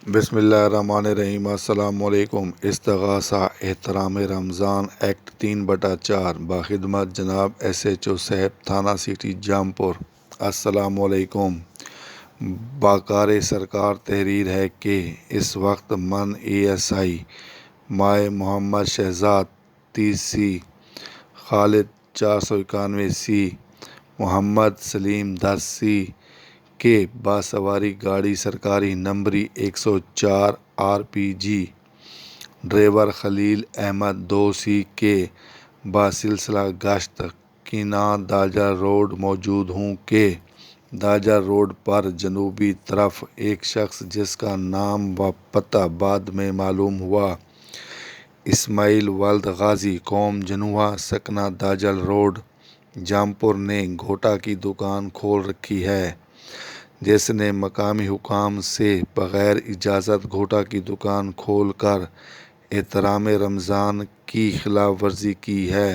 بسم اللہ الرحمن الرحیم۔ السلام علیکم۔ استغاثہ احترام رمضان ایکٹ 3/4 باخدمت جناب SHO صاحب تھانہ سٹی جامپور۔ السلام علیکم۔ باکار سرکار تحریر ہے کہ اس وقت من ASI مائع محمد شہزاد 30C، خالد 491C، محمد سلیم 10C کے باسواری گاڑی سرکاری نمبری 104 RPG، ڈرائیور خلیل احمد 2C کے باسلسلہ گشت کیناں داجر روڈ موجود ہوں کہ داجر روڈ پر جنوبی طرف ایک شخص جس کا نام و پتہ بعد میں معلوم ہوا، اسماعیل ولد غازی قوم جنوہا سکنہ داجر روڈ جامپور نے گھوٹا کی دکان کھول رکھی ہے، جس نے مقامی حکام سے بغیر اجازت گھوٹا کی دکان کھول کر احترام رمضان کی خلاف ورزی کی ہے۔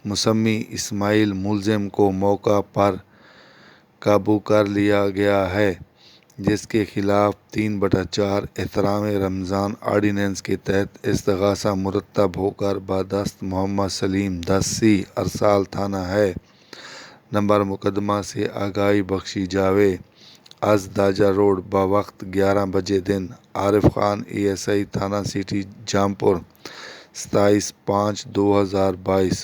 مسمی اسماعیل ملزم کو موقع پر قابو کر لیا گیا ہے، جس کے خلاف 3/4 احترام رمضان آرڈیننس کے تحت استغاثہ مرتب ہو کر بادست محمد سلیم 10C ارسال تھانہ ہے۔ نمبر مقدمہ سے آگاہی بخشی جاوے از داجر روڈ بوقت 11 بجے دن عارف خان ASI تھانہ سٹی جامپور 27/5/2022